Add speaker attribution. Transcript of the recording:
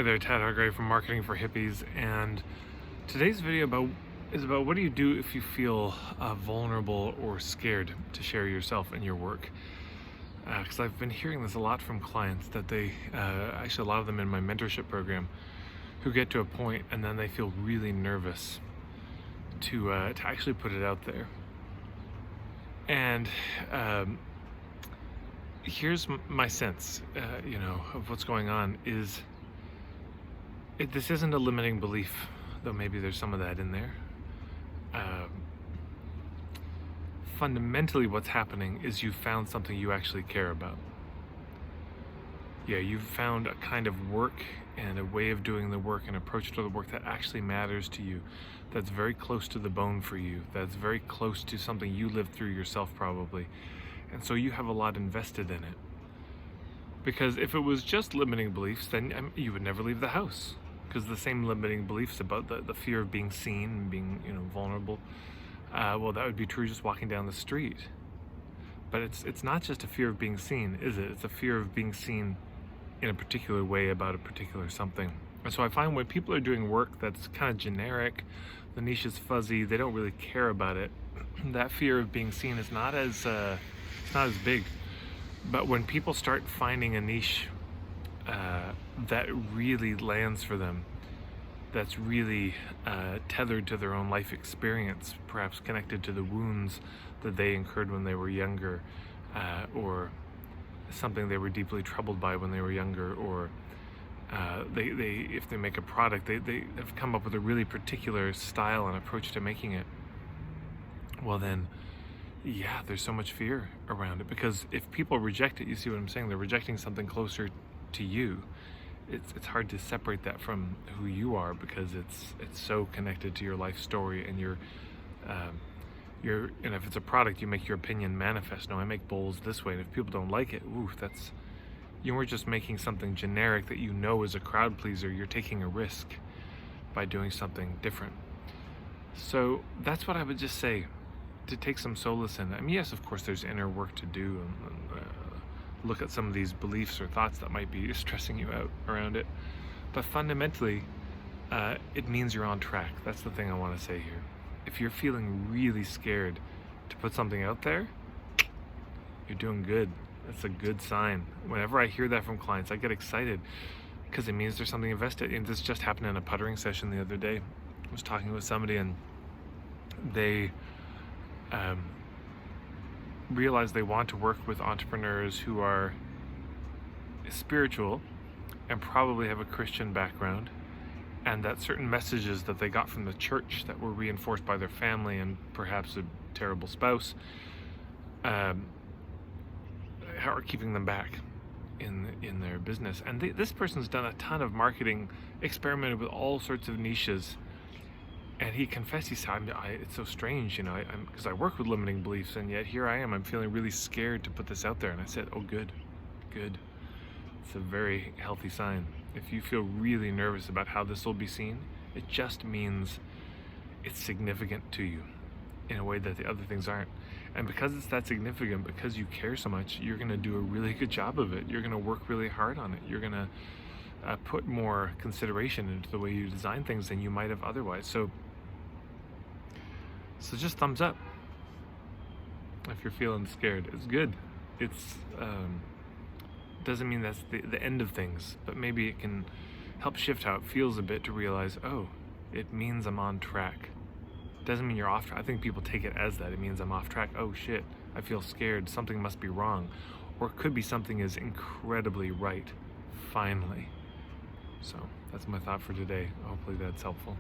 Speaker 1: Hey there, Tad Hargrave from Marketing for Hippies, and today's video is about what do you do if you feel vulnerable or scared to share yourself and your work. Because I've been hearing this a lot from clients that they, actually a lot of them in my mentorship program, who get to a point and then they feel really nervous to actually put it out there. And here's my sense, of what's going on is. This isn't a limiting belief, though maybe there's some of that in there. Fundamentally, what's happening is you've found something you actually care about. Yeah, you've found a kind of work and a way of doing the work, an approach to the work that actually matters to you, that's very close to the bone for you, that's very close to something you lived through yourself probably. And so you have a lot invested in it. Because if it was just limiting beliefs, then you would never leave the house. Because the same limiting beliefs about the fear of being seen and being vulnerable, well, that would be true just walking down the street. But it's not just a fear of being seen, is it? It's a fear of being seen in a particular way about a particular something. And so I find when people are doing work that's kind of generic, the niche is fuzzy, they don't really care about it, that fear of being seen is not as it's not as big. But when people start finding a niche that really lands for them, that's really tethered to their own life experience, perhaps connected to the wounds that they incurred when they were younger, or something they were deeply troubled by when they were younger, or they if they make a product, they have come up with a really particular style and approach to making it. Well then, yeah, there's so much fear around it, because if people reject it, you see what I'm saying, they're rejecting something closer to you. It's hard to separate that from who you are, because it's so connected to your life story and your and if it's a product, you make your opinion manifest. No, I make bowls this way, and if people don't like it, ooh, that's, you weren't just making something generic that is a crowd pleaser, you're taking a risk by doing something different. So that's what I would just say, to take some solace in. I mean, yes, of course, there's inner work to do, and look at some of these beliefs or thoughts that might be stressing you out around it. But fundamentally, it means you're on track. That's the thing I want to say here. If you're feeling really scared to put something out there, you're doing good. That's a good sign. Whenever I hear that from clients, I get excited, because it means there's something invested. And this just happened in a puttering session the other day. I was talking with somebody, and they realize they want to work with entrepreneurs who are spiritual and probably have a Christian background, and that certain messages that they got from the church that were reinforced by their family and perhaps a terrible spouse are keeping them back in their business. And this person's done a ton of marketing, experimented with all sorts of niches. And he confessed, he said, it's so strange, because I work with limiting beliefs, and yet here I am, I'm feeling really scared to put this out there. And I said, oh, good. It's a very healthy sign. If you feel really nervous about how this will be seen, it just means it's significant to you in a way that the other things aren't. And because it's that significant, because you care so much, you're going to do a really good job of it. You're going to work really hard on it. You're going to put more consideration into the way you design things than you might have otherwise. So just thumbs up if you're feeling scared. It's good. It's doesn't mean that's the end of things, but maybe it can help shift how it feels a bit, to realize, oh, it means I'm on track. Doesn't mean you're off track. I think people take it as that. It means I'm off track. Oh shit, I feel scared. Something must be wrong. Or it could be something is incredibly right, finally. So that's my thought for today. Hopefully that's helpful.